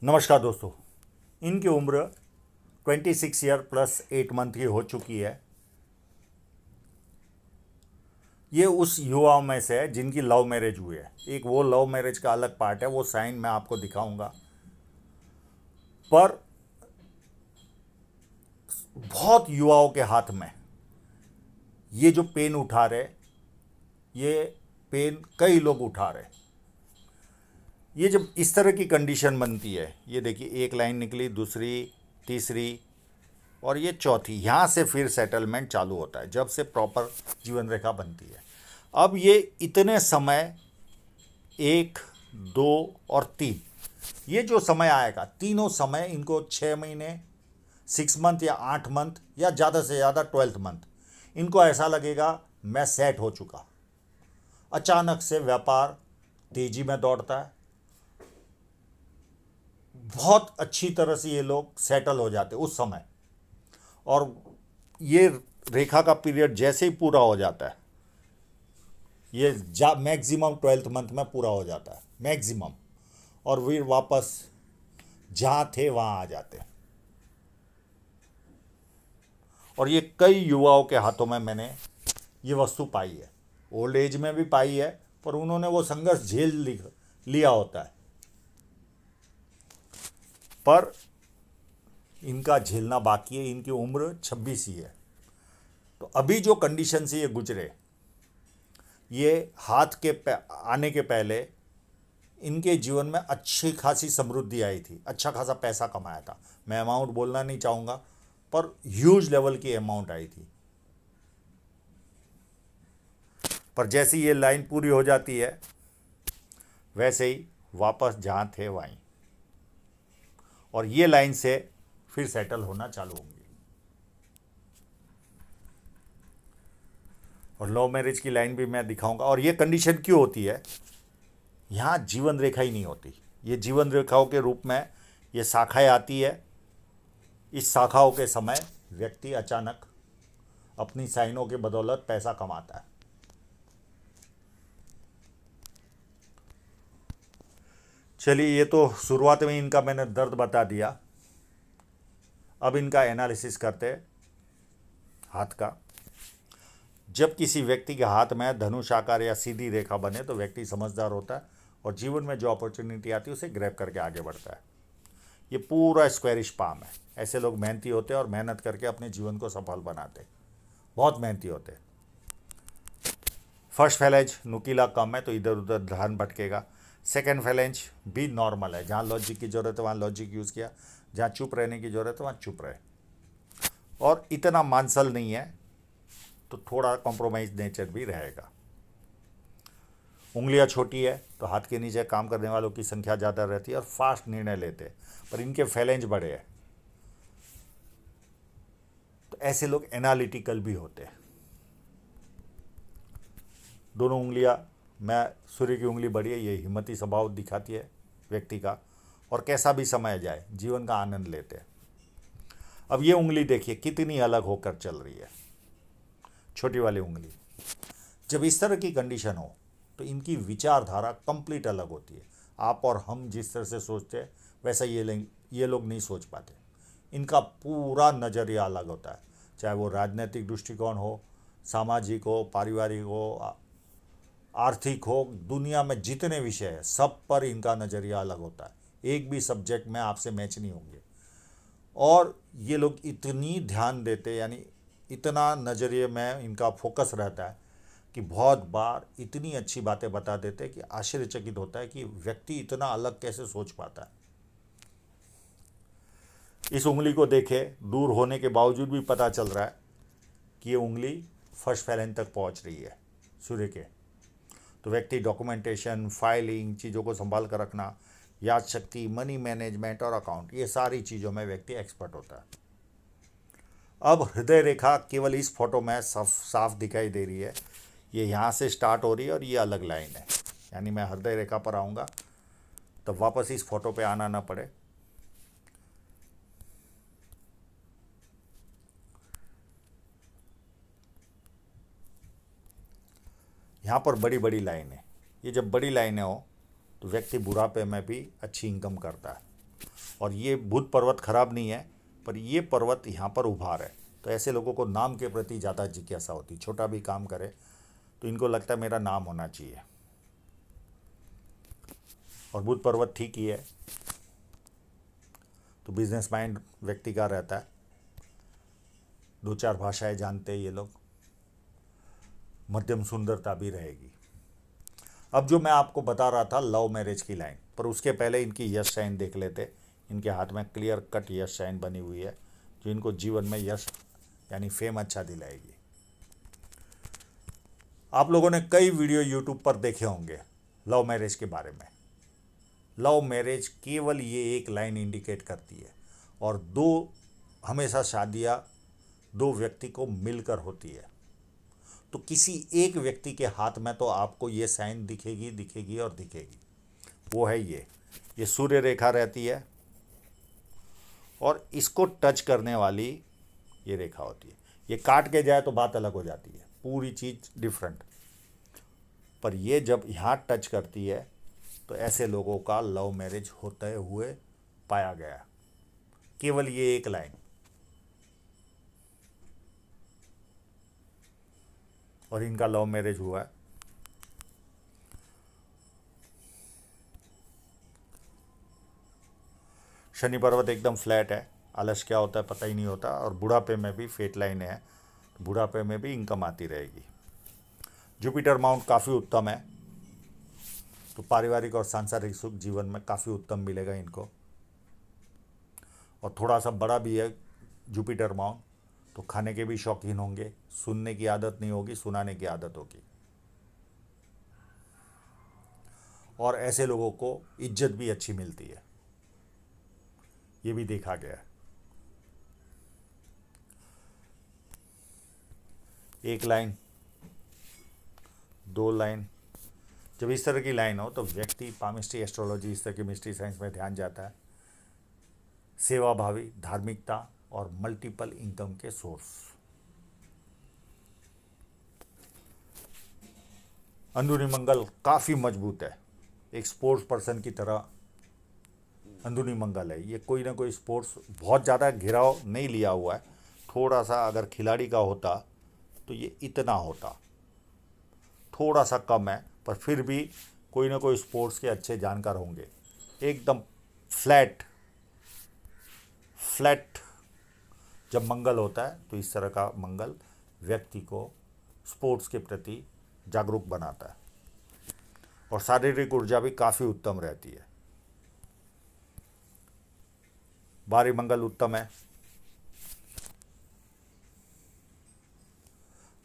नमस्कार दोस्तों। इनकी उम्र 26 ईयर प्लस 8 मंथ की हो चुकी है। ये उस युवाओं में से है जिनकी लव मैरिज हुई है। एक वो लव मैरिज का अलग पार्ट है, वो साइन मैं आपको दिखाऊंगा। पर बहुत युवाओं के हाथ में ये जो पेन उठा रहे, ये पेन कई लोग उठा रहे। ये जब इस तरह की कंडीशन बनती है, ये देखिए एक लाइन निकली, दूसरी, तीसरी और ये चौथी, यहाँ से फिर सेटलमेंट चालू होता है जब से प्रॉपर जीवन रेखा बनती है। अब ये इतने समय 1, 2 और 3, ये जो समय आएगा, तीनों समय इनको 6 महीने, 6 मंथ या 8 मंथ या ज़्यादा से ज़्यादा 12th मंथ, इनको ऐसा लगेगा मैं सेट हो चुका। अचानक से व्यापार तेजी में दौड़ता है, बहुत अच्छी तरह से ये लोग सेटल हो जाते उस समय। और ये रेखा का पीरियड जैसे ही पूरा हो जाता है, ये मैक्सिमम 12th मंथ में पूरा हो जाता है मैक्सिमम, और फिर वापस जहाँ थे वहाँ आ जाते हैं। और ये कई युवाओं के हाथों में मैंने ये वस्तु पाई है, ओल्ड एज में भी पाई है, पर उन्होंने वो संघर्ष झेल लिया होता है। पर इनका झेलना बाकी है। इनकी उम्र 26 ही है। तो अभी जो कंडीशन से ये गुजरे, ये हाथ के आने के पहले इनके जीवन में अच्छी खासी समृद्धि आई थी, अच्छा खासा पैसा कमाया था। मैं अमाउंट बोलना नहीं चाहूँगा, पर ह्यूज लेवल की अमाउंट आई थी। पर जैसे ये लाइन पूरी हो जाती है, वैसे ही वापस जहाँ थे वहीं, और ये लाइन से फिर सेटल होना चालू होंगी। और लव मैरिज की लाइन भी मैं दिखाऊंगा। और ये कंडीशन क्यों होती है, यहाँ जीवन रेखा ही नहीं होती। ये जीवन रेखाओं के रूप में ये शाखाएं आती है। इस शाखाओं के समय व्यक्ति अचानक अपनी साइनों के बदौलत पैसा कमाता है। चलिए, ये तो शुरुआत में इनका मैंने दर्द बता दिया। अब इनका एनालिसिस करते हैं हाथ का। जब किसी व्यक्ति के हाथ में धनुष आकार या सीधी रेखा बने तो व्यक्ति समझदार होता है और जीवन में जो अपॉर्चुनिटी आती है उसे ग्रैब करके आगे बढ़ता है। ये पूरा स्क्वायरिश पाम है। ऐसे लोग मेहनती होते हैं और मेहनत करके अपने जीवन को सफल बनाते, बहुत मेहनती होते। फर्स्ट फैलेंज नुकीला कम है तो इधर उधर ध्यान भटकेगा। सेकेंड फैलेंज भी नॉर्मल है, जहाँ लॉजिक की ज़रूरत है वहाँ लॉजिक यूज़ किया, जहाँ चुप रहने की ज़रूरत है वहाँ चुप रहे। और इतना मानसल नहीं है तो थोड़ा कॉम्प्रोमाइज नेचर भी रहेगा। उंगलियां छोटी है तो हाथ के नीचे काम करने वालों की संख्या ज़्यादा रहती है और फास्ट निर्णय लेते हैं, पर इनके फैलेंज बड़े हैं तो ऐसे लोग एनालिटिकल भी होते हैं। दोनों उंगलियां, मैं सूर्य की उंगली बड़ी है, ये हिम्मती स्वभाव दिखाती है व्यक्ति का, और कैसा भी समय जाए जीवन का आनंद लेते हैं। अब ये उंगली देखिए कितनी अलग होकर चल रही है, छोटी वाली उंगली। जब इस तरह की कंडीशन हो तो इनकी विचारधारा कंप्लीट अलग होती है। आप और हम जिस तरह से सोचते हैं वैसा ये लोग नहीं सोच पाते। इनका पूरा नज़रिया अलग होता है, चाहे वो राजनीतिक दृष्टिकोण हो, सामाजिक हो, पारिवारिक हो, आर्थिक हो, दुनिया में जितने विषय हैं सब पर इनका नज़रिया अलग होता है। एक भी सब्जेक्ट में आपसे मैच नहीं होंगे। और ये लोग इतनी ध्यान देते, यानी इतना नज़रिए में इनका फोकस रहता है कि बहुत बार इतनी अच्छी बातें बता देते हैं कि आश्चर्यचकित होता है कि व्यक्ति इतना अलग कैसे सोच पाता है। इस उंगली को देखे, दूर होने के बावजूद भी पता चल रहा है कि ये उंगली फर्स्ट फैलेंज तक पहुंच रही है सूर्य के। तो व्यक्ति डॉक्यूमेंटेशन, फाइलिंग, चीज़ों को संभाल कर रखना, याद शक्ति, मनी मैनेजमेंट और अकाउंट, ये सारी चीज़ों में व्यक्ति एक्सपर्ट होता है। अब हृदय रेखा केवल इस फोटो में साफ दिखाई दे रही है। ये यहाँ से स्टार्ट हो रही है और ये अलग लाइन है, यानी मैं हृदय रेखा पर आऊँगा तब वापस इस फोटो पे आना ना पड़े। यहाँ पर बड़ी बड़ी लाइन है। ये जब बड़ी लाइनें हो तो व्यक्ति बुढ़ापे में भी अच्छी इनकम करता है। और ये बुध पर्वत खराब नहीं है, पर ये पर्वत यहाँ पर उभार है। तो ऐसे लोगों को नाम के प्रति ज़्यादा जिज्ञासा होती, छोटा भी काम करे तो इनको लगता है मेरा नाम होना चाहिए। और बुध पर्वत ठीक ही है, तो बिजनेस माइंड व्यक्ति का रहता है, 2-4 भाषाएं जानते हैं ये लोग, मध्यम सुंदरता भी रहेगी। अब जो मैं आपको बता रहा था लव मैरिज की लाइन, पर उसके पहले इनकी यश साइन देख लेते। इनके हाथ में क्लियर कट यश साइन बनी हुई है, जो इनको जीवन में यश यानी फेम अच्छा दिलाएगी। आप लोगों ने कई वीडियो यूट्यूब पर देखे होंगे लव मैरिज के बारे में। लव मैरिज केवल ये एक लाइन इंडिकेट करती है, और हमेशा शादियाँ 2 व्यक्ति को मिलकर होती है। तो किसी एक व्यक्ति के हाथ में तो आपको ये साइन दिखेगी दिखेगी और दिखेगी। वो है ये सूर्य रेखा रहती है, और इसको टच करने वाली ये रेखा होती है। ये काट के जाए तो बात अलग हो जाती है, पूरी चीज़ डिफरेंट। पर ये जब यहाँ टच करती है तो ऐसे लोगों का लव मैरिज होते हुए पाया गया, केवल ये एक लाइन। और इनका लव मैरिज हुआ है। शनि पर्वत एकदम फ्लैट है, आलस क्या होता है पता ही नहीं होता, और बुढ़ापे में भी फेट लाइन है, बुढ़ापे में भी इनकम आती रहेगी। जुपिटर माउंट काफ़ी उत्तम है, तो पारिवारिक और सांसारिक सुख जीवन में काफ़ी उत्तम मिलेगा इनको। और थोड़ा सा बड़ा भी है जुपिटर माउंट, तो खाने के भी शौकीन होंगे, सुनने की आदत नहीं होगी, सुनाने की आदत होगी। और ऐसे लोगों को इज्जत भी अच्छी मिलती है, ये भी देखा गया है। एक लाइन, 2 लाइन, जब इस तरह की लाइन हो तो व्यक्ति पामिस्ट्री, एस्ट्रोलॉजी, इस तरह की मिस्ट्री साइंस में ध्यान जाता है। सेवाभावी, धार्मिकता और मल्टीपल इनकम के सोर्स। अंदरूनी मंगल काफ़ी मजबूत है, एक स्पोर्ट्स पर्सन की तरह अंदरूनी मंगल है। ये कोई ना कोई स्पोर्ट्स, बहुत ज़्यादा घिराव नहीं लिया हुआ है, थोड़ा सा अगर खिलाड़ी का होता तो ये इतना होता, थोड़ा सा कम है, पर फिर भी कोई ना कोई स्पोर्ट्स के अच्छे जानकार होंगे। एकदम फ्लैट जब मंगल होता है तो इस तरह का मंगल व्यक्ति को स्पोर्ट्स के प्रति जागरूक बनाता है, और शारीरिक ऊर्जा भी काफ़ी उत्तम रहती है। बारी मंगल उत्तम है,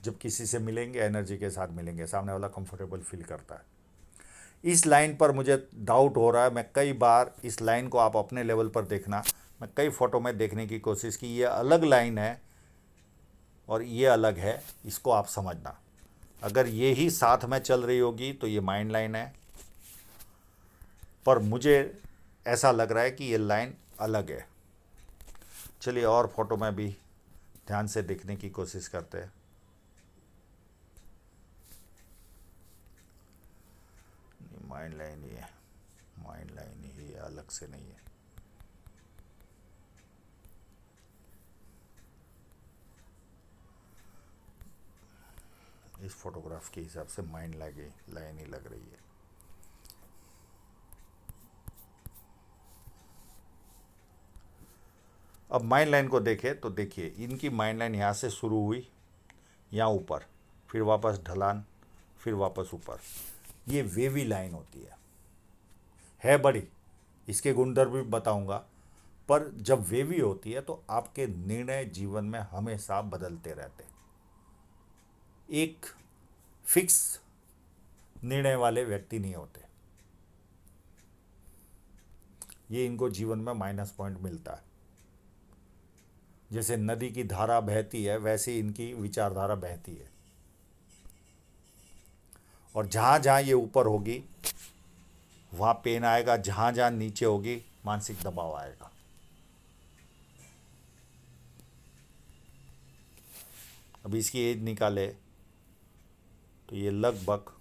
जब किसी से मिलेंगे एनर्जी के साथ मिलेंगे, सामने वाला कंफर्टेबल फील करता है। इस लाइन पर मुझे डाउट हो रहा है, मैं कई बार इस लाइन को, आप अपने लेवल पर देखना, मैं कई फोटो में देखने की कोशिश की, ये अलग लाइन है और ये अलग है, इसको आप समझना। अगर ये ही साथ में चल रही होगी तो ये माइंड लाइन है, पर मुझे ऐसा लग रहा है कि ये लाइन अलग है। चलिए और फोटो में भी ध्यान से देखने की कोशिश करते हैं। माइंड लाइन ही है, माइंड लाइन ही है, अलग से नहीं है। इस फोटोग्राफ के हिसाब से माइंड लाइन ही लग रही है। अब माइंड लाइन को देखें तो देखिए, इनकी माइंड लाइन यहाँ से शुरू हुई, यहाँ ऊपर, फिर वापस ढलान, फिर वापस ऊपर। ये वेवी लाइन होती है बड़ी, इसके गुणधर्म भी बताऊंगा। पर जब वेवी होती है तो आपके निर्णय जीवन में हमेशा बदलते रहते, एक फिक्स निर्णय वाले व्यक्ति नहीं होते। ये इनको जीवन में माइनस पॉइंट मिलता है। जैसे नदी की धारा बहती है, वैसे इनकी विचारधारा बहती है, और जहाँ जहाँ ये ऊपर होगी वहाँ पेन आएगा, जहाँ जहाँ नीचे होगी मानसिक दबाव आएगा। अब इसकी एज निकाले तो ये लगभग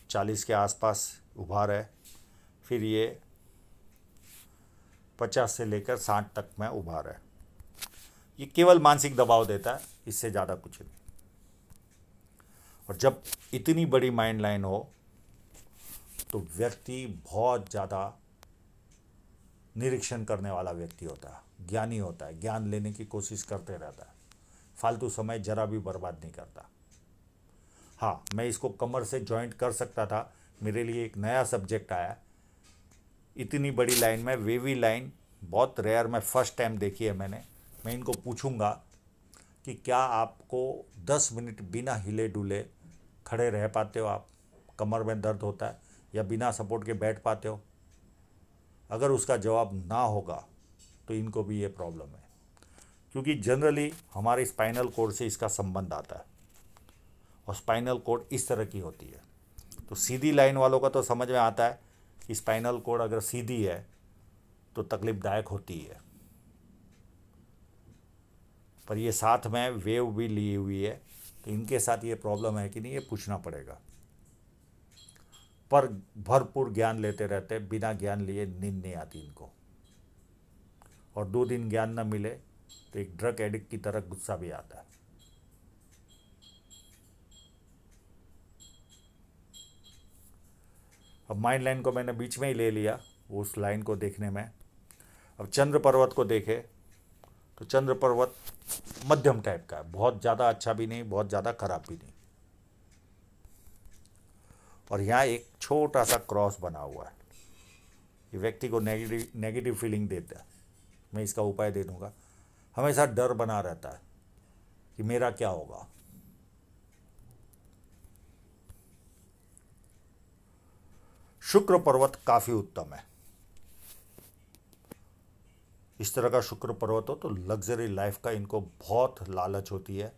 46 40 के आसपास उभार है, फिर ये 50 से लेकर 60 तक में उभार है। ये केवल मानसिक दबाव देता है, इससे ज़्यादा कुछ नहीं। और जब इतनी बड़ी माइंड लाइन हो तो व्यक्ति बहुत ज़्यादा निरीक्षण करने वाला व्यक्ति होता है, ज्ञानी होता है, ज्ञान लेने की कोशिश करते रहता है, फालतू समय जरा भी बर्बाद नहीं करता। हाँ, मैं इसको कमर से जॉइंट कर सकता था, मेरे लिए एक नया सब्जेक्ट आया। इतनी बड़ी लाइन में वेवी लाइन बहुत रेयर, मैं फर्स्ट टाइम देखी है मैंने। मैं इनको पूछूंगा कि क्या आपको 10 मिनट बिना हिले डुले खड़े रह पाते हो आप, कमर में दर्द होता है, या बिना सपोर्ट के बैठ पाते हो? अगर उसका जवाब ना होगा तो इनको भी ये प्रॉब्लम है, क्योंकि जनरली हमारे स्पाइनल कोड से इसका संबंध आता है, और स्पाइनल कोड इस तरह की होती है। तो सीधी लाइन वालों का तो समझ में आता है कि स्पाइनल कोड अगर सीधी है तो तकलीफदायक होती है, पर ये साथ में वेव भी ली हुई है, तो इनके साथ ये प्रॉब्लम है कि नहीं, ये पूछना पड़ेगा। पर भरपूर ज्ञान लेते रहते, बिना ज्ञान लिए नींद नहीं आती इनको, और 2 दिन ज्ञान न मिले तो एक ड्रग एडिक्ट की तरह गुस्सा भी आता है। अब माइंड लाइन को मैंने बीच में ही ले लिया उस लाइन को देखने में। अब चंद्र पर्वत को देखे तो चंद्र पर्वत मध्यम टाइप का है, बहुत ज़्यादा अच्छा भी नहीं, बहुत ज़्यादा खराब भी नहीं। और यहाँ एक छोटा सा क्रॉस बना हुआ है, ये व्यक्ति को नेगेटिव फीलिंग देता है। मैं इसका उपाय दे दूंगा। हमेशा डर बना रहता है कि मेरा क्या होगा। शुक्र पर्वत काफ़ी उत्तम है। इस तरह का शुक्र पर्वत हो तो लग्जरी लाइफ का इनको बहुत लालच होती है,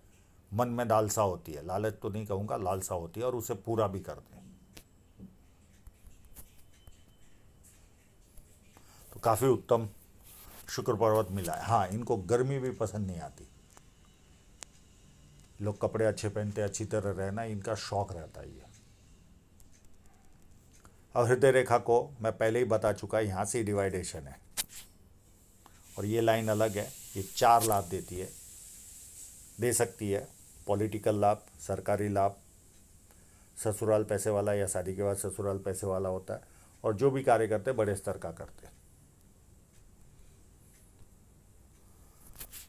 मन में लालसा होती है, लालच तो नहीं कहूँगा, लालसा होती है, और उसे पूरा भी करते हैं। तो काफ़ी उत्तम शुक्र पर्वत मिला है। हाँ, इनको गर्मी भी पसंद नहीं आती, लोग कपड़े अच्छे पहनते, अच्छी तरह रहना इनका शौक रहता है ये। अब हृदय रेखा को मैं पहले ही बता चुका, यहाँ से डिवाइडेशन है, और ये लाइन अलग है। ये 4 लाभ देती है, दे सकती है। पॉलिटिकल लाभ, सरकारी लाभ, ससुराल पैसे वाला या शादी के बाद ससुराल पैसे वाला होता है, और जो भी कार्य करते बड़े स्तर का करते।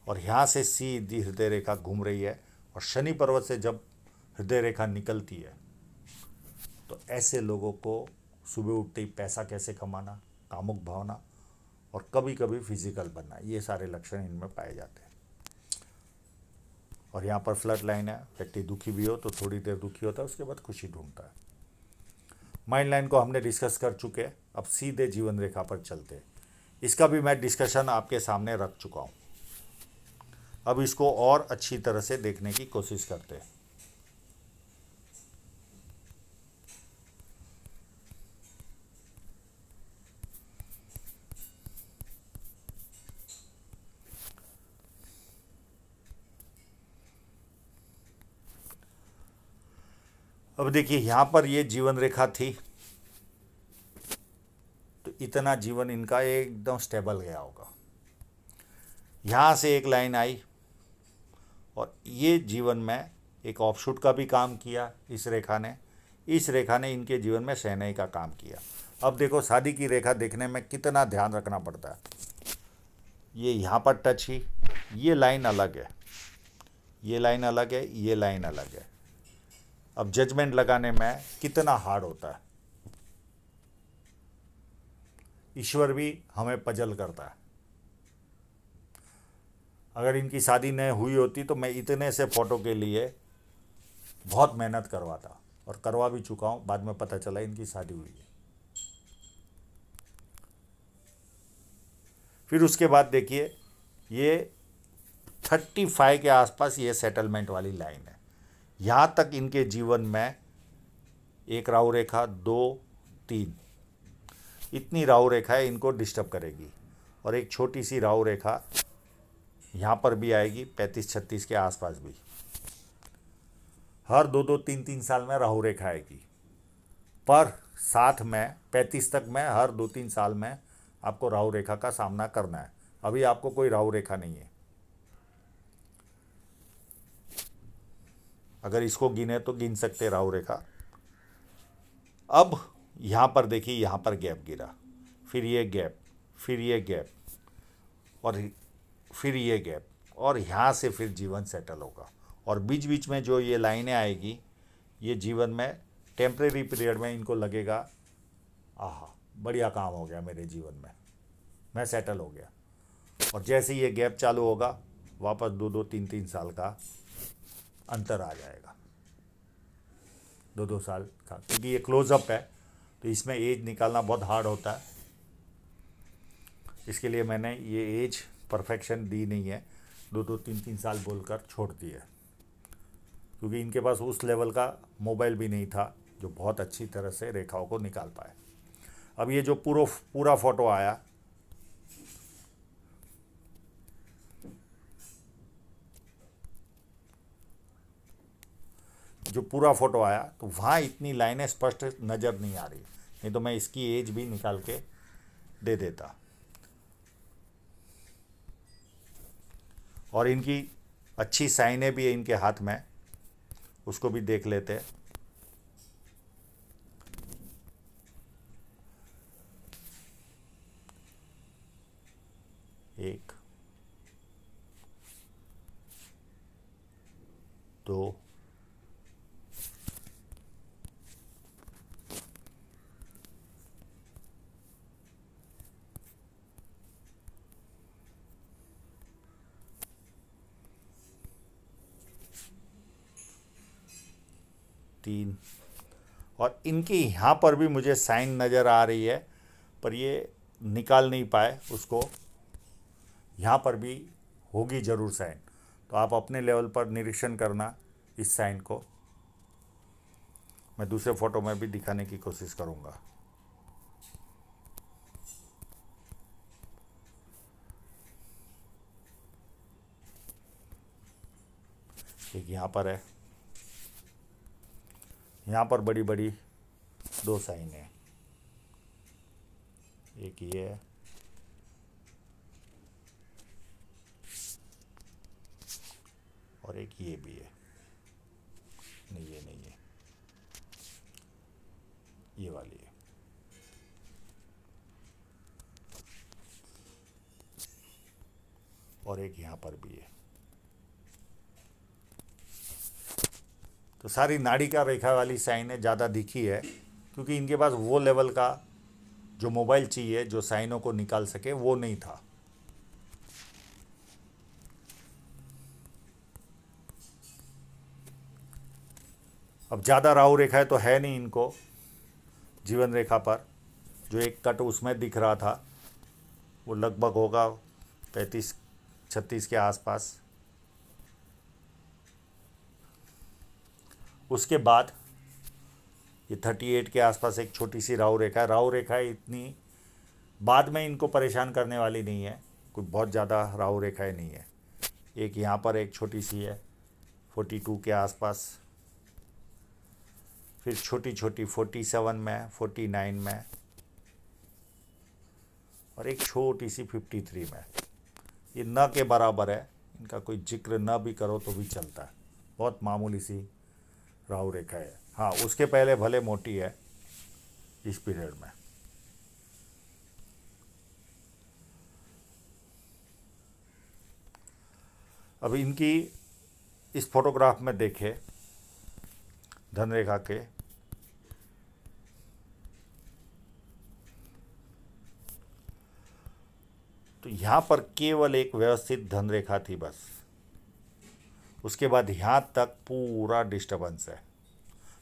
और यहाँ से सीधी हृदय रेखा घूम रही है, और शनि पर्वत से जब हृदय रेखा निकलती है तो ऐसे लोगों को सुबह उठते ही पैसा कैसे कमाना, कामुक भावना, और कभी कभी फिजिकल बनना, ये सारे लक्षण इनमें पाए जाते हैं। और यहाँ पर फ्लड लाइन है, व्यक्ति दुखी भी हो तो थोड़ी देर दुखी होता है, उसके बाद खुशी ढूंढता है। माइंड लाइन को हमने डिस्कस कर चुके हैं, अब सीधे जीवन रेखा पर चलते हैं। इसका भी मैं डिस्कशन आपके सामने रख चुका हूँ। अब इसको और अच्छी तरह से देखने की कोशिश करते हैं। अब देखिए, यहाँ पर ये जीवन रेखा थी, तो इतना जीवन इनका एकदम स्टेबल गया होगा। यहाँ से एक लाइन आई, और ये जीवन में एक ऑफशूट का भी काम किया इस रेखा ने। इस रेखा ने इनके जीवन में शहनाई का काम किया। अब देखो, शादी की रेखा देखने में कितना ध्यान रखना पड़ता है। ये यहाँ पर टच ही, ये लाइन अलग है, ये लाइन अलग है, ये लाइन अलग है। अब जजमेंट लगाने में कितना हार्ड होता है। ईश्वर भी हमें पजल करता है। अगर इनकी शादी न हुई होती तो मैं इतने से फ़ोटो के लिए बहुत मेहनत करवाता, और करवा भी चुका हूँ। बाद में पता चला इनकी शादी हुई है। फिर उसके बाद देखिए, ये 35 के आसपास ये सेटलमेंट वाली लाइन है। यहाँ तक इनके जीवन में एक राहु रेखा, 2, 3, इतनी राहु रेखाएं इनको डिस्टर्ब करेगी, और एक छोटी सी राहु रेखा यहाँ पर भी आएगी, 35-36 के आसपास भी। हर 2-2, 3-3 साल में राहु रेखा आएगी। पर साथ में 35 तक में हर 2-3 साल में आपको राहु रेखा का सामना करना है। अभी आपको कोई राहु रेखा नहीं है। अगर इसको गिने तो गिन सकते राहु रेखा। अब यहाँ पर देखिए, यहाँ पर गैप गिरा, फिर ये गैप, फिर ये गैप, और फिर ये गैप, और यहाँ से फिर जीवन सेटल होगा। और बीच बीच में जो ये लाइनें आएगी, ये जीवन में टेम्परेरी पीरियड में इनको लगेगा आहा बढ़िया काम हो गया मेरे जीवन में, मैं सेटल हो गया। और जैसे ही ये गैप चालू होगा, वापस 2-2, 3-3 साल का अंतर आ जाएगा, 2-2 साल का, क्योंकि ये क्लोजअप है तो इसमें एज निकालना बहुत हार्ड होता है। इसके लिए मैंने ये एज परफेक्शन दी नहीं है, 2-2, 3-3 साल बोलकर छोड़ दी है, क्योंकि इनके पास उस लेवल का मोबाइल भी नहीं था जो बहुत अच्छी तरह से रेखाओं को निकाल पाए। अब ये जो पूरा फोटो आया, जो पूरा फोटो आया, तो वहाँ इतनी लाइनें स्पष्ट नज़र नहीं आ रही, नहीं तो मैं इसकी एज भी निकाल के दे देता। और इनकी अच्छी साइनें भी है इनके हाथ में, उसको भी देख लेते हैं। 1, 2, 3, और इनकी यहाँ पर भी मुझे साइन नज़र आ रही है, पर ये निकाल नहीं पाए उसको। यहाँ पर भी होगी ज़रूर साइन, तो आप अपने लेवल पर निरीक्षण करना इस साइन को। मैं दूसरे फोटो में भी दिखाने की कोशिश करूँगा। एक यहाँ पर है, यहाँ पर बड़ी बड़ी 2 साइन है, एक ये है और एक ये भी है। नहीं, ये नहीं है, ये वाली है। और एक यहाँ पर भी है। तो सारी नाड़िका रेखा वाली साइनें ज़्यादा दिखी है, क्योंकि इनके पास वो लेवल का जो मोबाइल चाहिए जो साइनों को निकाल सके, वो नहीं था। अब ज़्यादा राहु रेखाएं तो है नहीं इनको जीवन रेखा पर। जो एक कट उसमें दिख रहा था वो लगभग होगा 35-36 के आसपास। उसके बाद ये 38 के आसपास एक छोटी सी राहु रेखा है। राहु रेखा इतनी बाद में इनको परेशान करने वाली नहीं है, कोई बहुत ज़्यादा राहु रेखाएं नहीं है। एक यहाँ पर एक छोटी सी है 42 के आसपास, फिर छोटी छोटी 47 में, 49 में, और एक छोटी सी 53 में। ये न के बराबर है, इनका कोई जिक्र न भी करो तो भी चलता है, बहुत मामूली सी राहु रेखा है। हाँ, उसके पहले भले मोटी है इस पीरियड में। अब इनकी इस फोटोग्राफ में देखें धन रेखा के, तो यहाँ पर केवल एक व्यवस्थित धन रेखा थी बस। उसके बाद यहाँ तक पूरा डिस्टर्बेंस है।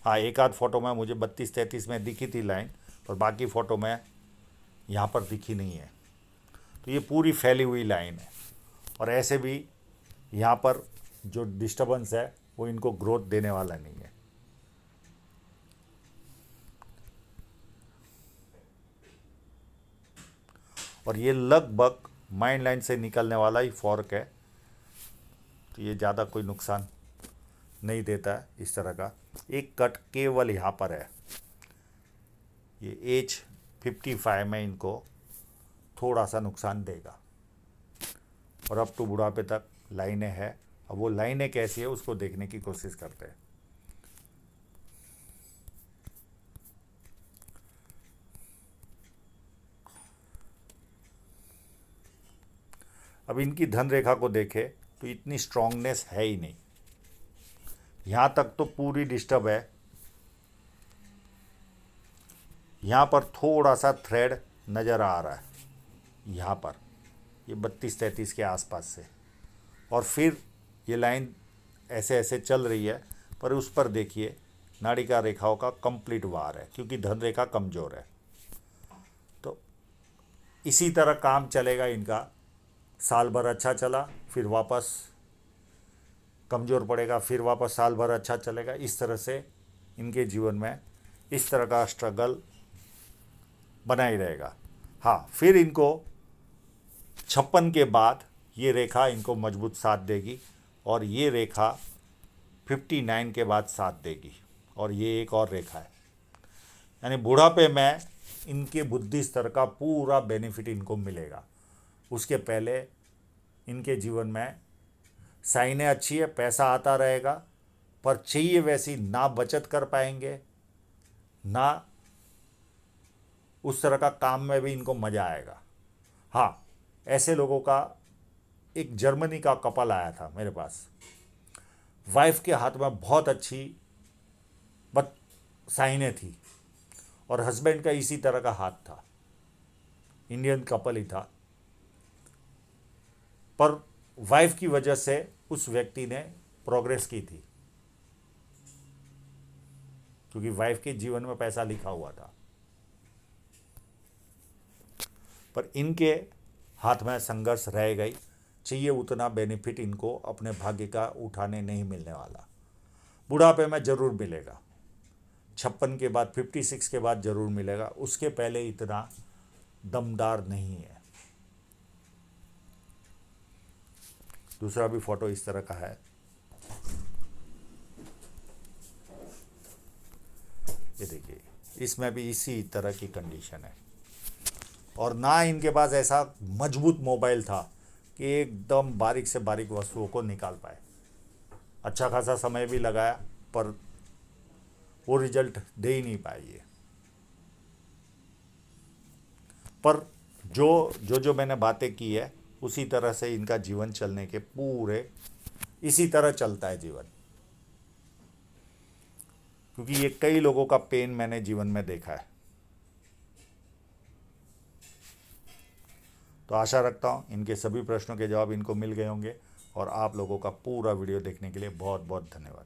हाँ, एक आध फोटो में मुझे 32-33 में दिखी थी लाइन, पर बाकी फ़ोटो में यहाँ पर दिखी नहीं है। तो ये पूरी फैली हुई लाइन है, और ऐसे भी यहाँ पर जो डिस्टर्बेंस है वो इनको ग्रोथ देने वाला नहीं है। और ये लगभग माइंड लाइन से निकलने वाला ही फॉर्क है, तो ये ज़्यादा कोई नुकसान नहीं देता है इस तरह का। एक कट केवल यहाँ पर है, ये एज 55 में इनको थोड़ा सा नुकसान देगा, और अब तो बुढ़ापे तक लाइनें हैं। अब वो लाइनें कैसी है उसको देखने की कोशिश करते हैं। अब इनकी धन रेखा को देखें तो इतनी स्ट्रांगनेस है ही नहीं, यहाँ तक तो पूरी डिस्टर्ब है। यहाँ पर थोड़ा सा थ्रेड नज़र आ रहा है, यहाँ पर ये 32-33 के आसपास से, और फिर ये लाइन ऐसे ऐसे चल रही है, पर उस पर देखिए नाड़िका रेखाओं का कंप्लीट वार है, क्योंकि धन रेखा कमज़ोर है। तो इसी तरह काम चलेगा इनका। साल भर अच्छा चला, फिर वापस कमज़ोर पड़ेगा, फिर वापस साल भर अच्छा चलेगा। इस तरह से इनके जीवन में इस तरह का स्ट्रगल बना ही रहेगा। हाँ, फिर इनको 56 के बाद ये रेखा इनको मजबूत साथ देगी, और ये रेखा 59 के बाद साथ देगी, और ये एक और रेखा है। यानी बुढ़ापे में इनके बुद्धि स्तर का पूरा बेनिफिट इनको मिलेगा। उसके पहले इनके जीवन में साइनें अच्छी है, पैसा आता रहेगा, पर चाहिए वैसी ना बचत कर पाएंगे, ना उस तरह का काम में भी इनको मज़ा आएगा। हाँ, ऐसे लोगों का एक जर्मनी का कपल आया था मेरे पास। वाइफ के हाथ में बहुत अच्छी साइनें थी, और हस्बैंड का इसी तरह का हाथ था। इंडियन कपल ही था, पर वाइफ की वजह से उस व्यक्ति ने प्रोग्रेस की थी, क्योंकि वाइफ के जीवन में पैसा लिखा हुआ था। पर इनके हाथ में संघर्ष रह गई। चाहिए उतना बेनिफिट इनको अपने भाग्य का उठाने नहीं मिलने वाला। बुढ़ापे में ज़रूर मिलेगा, 56 के बाद, 56 के बाद ज़रूर मिलेगा। उसके पहले इतना दमदार नहीं है। दूसरा भी फोटो इस तरह का है, ये देखिए, इसमें भी इसी तरह की कंडीशन है। और ना इनके पास ऐसा मजबूत मोबाइल था कि एकदम बारीक से बारीक वस्तुओं को निकाल पाए। अच्छा खासा समय भी लगाया, पर वो रिजल्ट दे ही नहीं पाई। पर जो मैंने बातें की है, उसी तरह से इनका जीवन चलने के पूरे इसी तरह चलता है जीवन, क्योंकि ये कई लोगों का पेन मैंने जीवन में देखा है। तो आशा रखता हूँ इनके सभी प्रश्नों के जवाब इनको मिल गए होंगे, और आप लोगों का पूरा वीडियो देखने के लिए बहुत बहुत धन्यवाद।